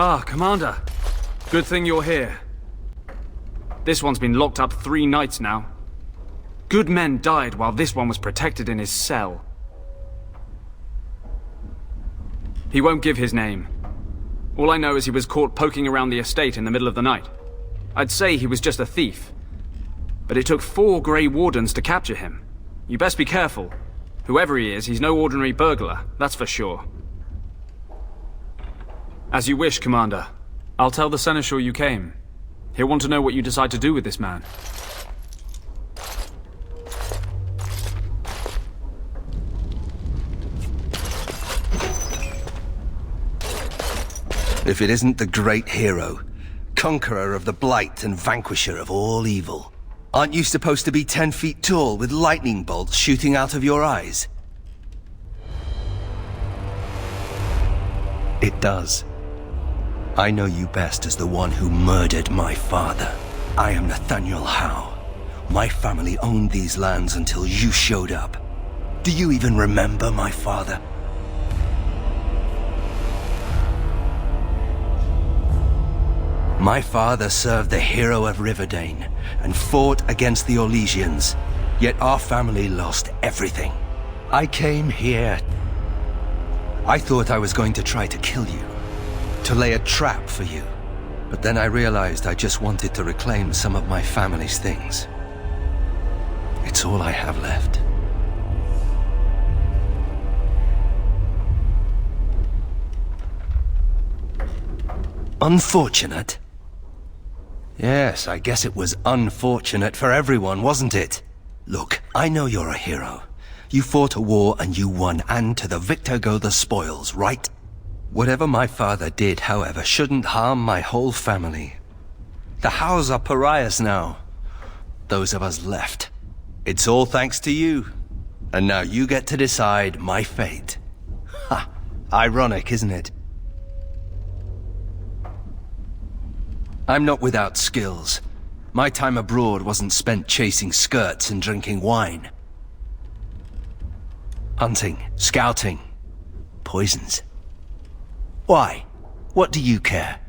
Ah, Commander. Good thing you're here. This one's been locked up 3 nights now. Good men died while this one was protected in his cell. He won't give his name. All I know is he was caught poking around the estate in the middle of the night. I'd say he was just a thief. But it took 4 Grey Wardens to capture him. You best be careful. Whoever he is, he's no ordinary burglar, that's for sure. As you wish, Commander. I'll tell the Seneschal you came. He'll want to know what you decide to do with this man. If it isn't the great hero, conqueror of the blight and vanquisher of all evil. Aren't you supposed to be 10 feet tall with lightning bolts shooting out of your eyes? It does. I know you best as the one who murdered my father. I am Nathaniel Howe. My family owned these lands until you showed up. Do you even remember my father? My father served the hero of Riverdane and fought against the Orlesians, yet our family lost everything. I came here. I thought I was going to try to kill you, to lay a trap for you, but then I realized I just wanted to reclaim some of my family's things. It's all I have left. Unfortunate? Yes, I guess it was unfortunate for everyone, wasn't it? Look, I know you're a hero. You fought a war and you won, and to the victor go the spoils, right? Whatever my father did, however, shouldn't harm my whole family. The Howes are pariahs now. Those of us left. It's all thanks to you. And now you get to decide my fate. Ha! Ironic, isn't it? I'm not without skills. My time abroad wasn't spent chasing skirts and drinking wine. Hunting, scouting, poisons. Why? What do you care?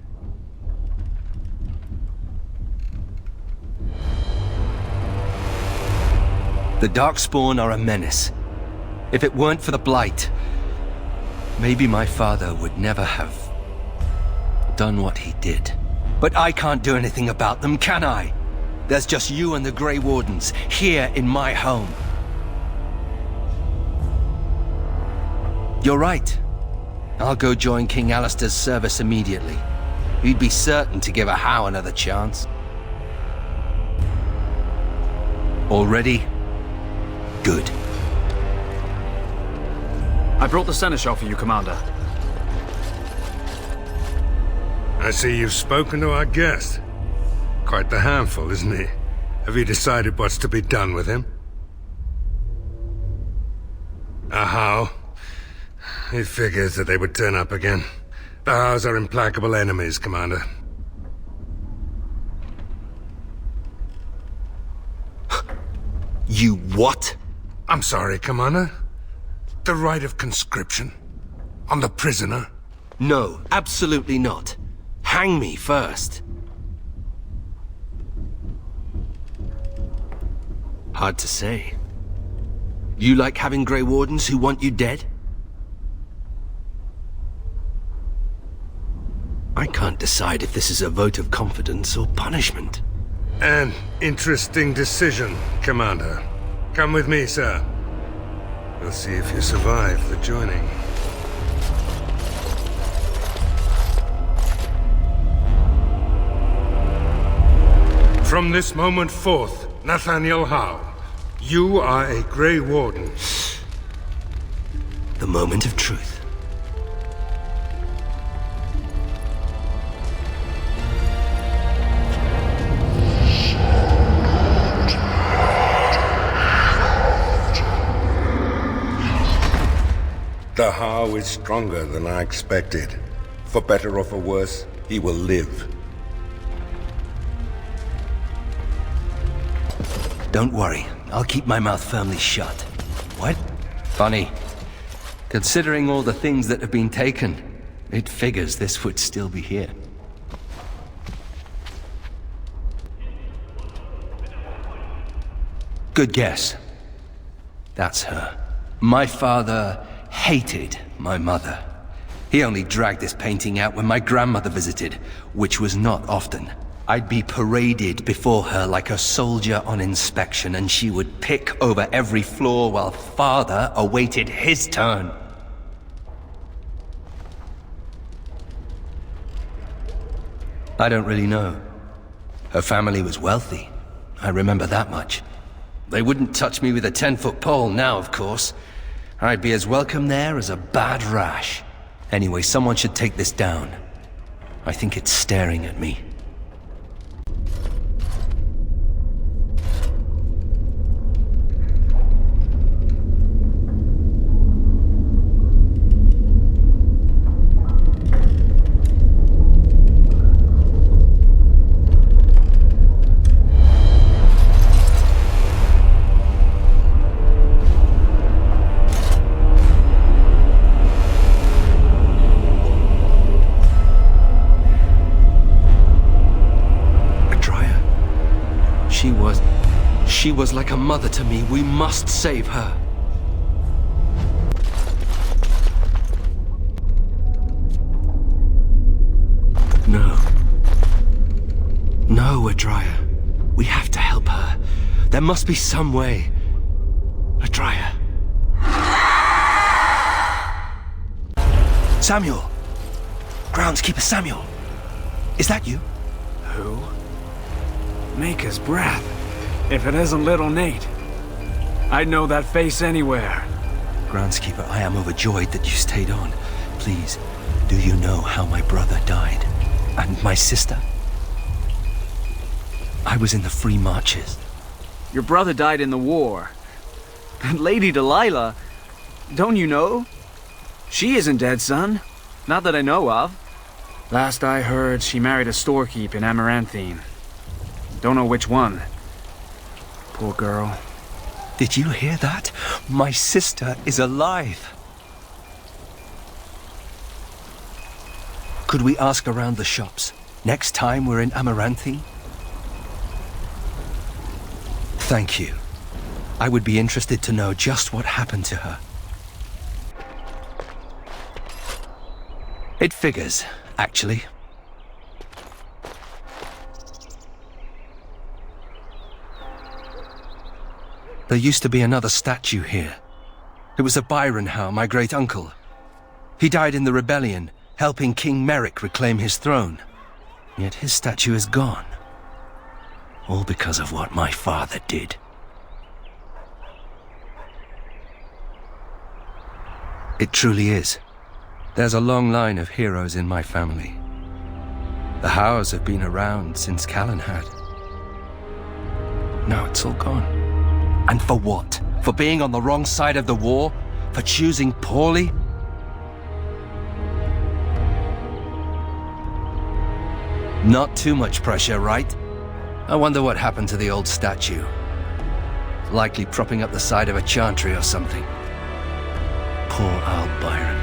The Darkspawn are a menace. If it weren't for the Blight, maybe my father would never have done what he did. But I can't do anything about them, can I? There's just you and the Grey Wardens, here in my home. You're right. I'll go join King Alistair's service immediately. He'd be certain to give a Howe another chance. All ready? Good. I brought the Seneschal for you, Commander. I see you've spoken to our guest. Quite the handful, isn't he? Have you decided what's to be done with him? A Howe? It figures that they would turn up again. The Howes are implacable enemies, Commander. You what? I'm sorry, Commander. The right of conscription? On the prisoner? No, absolutely not. Hang me first. Hard to say. You like having Grey Wardens who want you dead? I can't decide if this is a vote of confidence or punishment. An interesting decision, Commander. Come with me, sir. We'll see if you survive the joining. From this moment forth, Nathaniel Howe, you are a Grey Warden. The moment of truth. The Howe is stronger than I expected. For better or for worse, he will live. Don't worry, I'll keep my mouth firmly shut. What? Funny. Considering all the things that have been taken, It figures this would still be here. Good guess. That's her. My father hated my mother. He only dragged this painting out when my grandmother visited, which was not often. I'd be paraded before her like a soldier on inspection, and she would pick over every floor while father awaited his turn. I don't really know. Her family was wealthy. I remember that much. They wouldn't touch me with a 10-foot pole now, of course. I'd be as welcome there as a bad rash. Anyway, someone should take this down. I think it's staring at me. She was like a mother to me. We must save her. No. No, Adria. We have to help her. There must be some way. Adria. Samuel! Groundskeeper Samuel! Is that you? Who? Maker's breath. If it isn't little Nate. I'd know that face anywhere. Groundskeeper, I am overjoyed that you stayed on. Please, do you know how my brother died? And my sister? I was in the Free Marches. Your brother died in the war. And Lady Delilah, don't you know? She isn't dead, son. Not that I know of. Last I heard, she married a storekeep in Amaranthine. Don't know which one. Poor girl. Did you hear that? My sister is alive. Could we ask around the shops next time we're in Amaranthine? Thank you. I would be interested to know just what happened to her. It figures, actually. There used to be another statue here. It was of Byron Howe, my great-uncle. He died in the rebellion, helping King Merrick reclaim his throne. Yet his statue is gone. All because of what my father did. It truly is. There's a long line of heroes in my family. The Howes have been around since Callan had. Now it's all gone. And for what? For being on the wrong side of the war? For choosing poorly? Not too much pressure, right? I wonder what happened to the old statue. Likely propping up the side of a chantry or something. Poor Al Byron.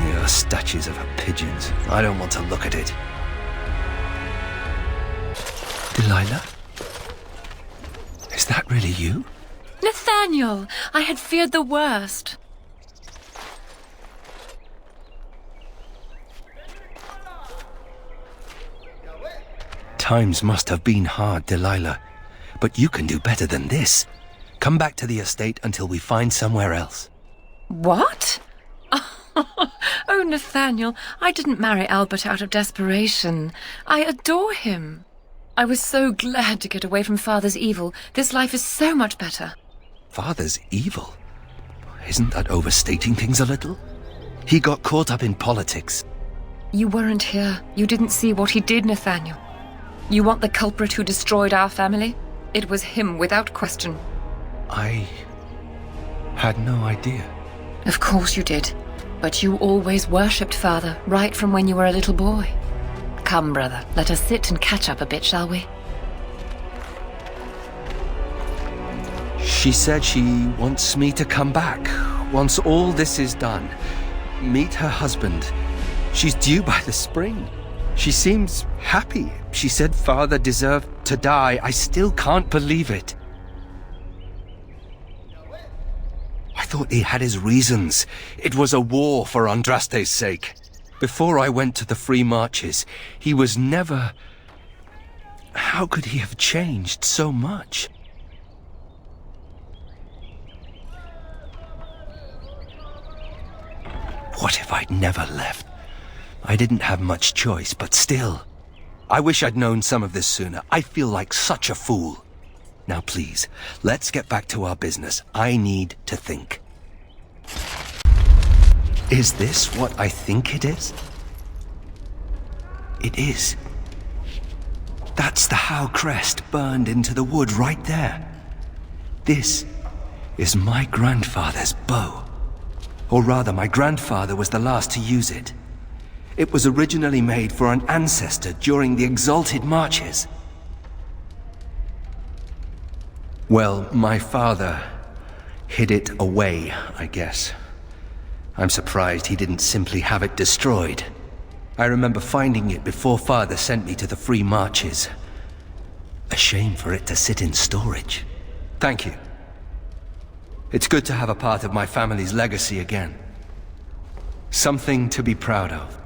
Yeah, statues of her pigeons. I don't want to look at it. Delilah? Is that really you? Nathaniel! I had feared the worst. Times must have been hard, Delilah. But you can do better than this. Come back to the estate until we find somewhere else. What? Oh, Nathaniel, I didn't marry Albert out of desperation. I adore him. I was so glad to get away from Father's evil. This life is so much better. Father's evil? Isn't that overstating things a little? He got caught up in politics. You weren't here. You didn't see what he did, Nathaniel. You want the culprit who destroyed our family? It was him, without question. I had no idea. Of course you did. But you always worshipped Father, right from when you were a little boy. Come, brother, let us sit and catch up a bit, shall we? She said she wants me to come back. Once all this is done. Meet her husband. She's due by the spring. She seems happy. She said Father deserved to die. I still can't believe it. I thought he had his reasons. It was a war for Andraste's sake. Before I went to the Free Marches, he was never... How could he have changed so much? What if I'd never left? I didn't have much choice, but still. I wish I'd known some of this sooner. I feel like such a fool. Now please, let's get back to our business. I need to think. Is this what I think it is? It is. That's the Howe crest burned into the wood right there. This is my grandfather's bow. Or rather, my grandfather was the last to use it. It was originally made for an ancestor during the Exalted Marches. Well, my father hid it away, I guess. I'm surprised he didn't simply have it destroyed. I remember finding it before Father sent me to the Free Marches. A shame for it to sit in storage. Thank you. It's good to have a part of my family's legacy again. Something to be proud of.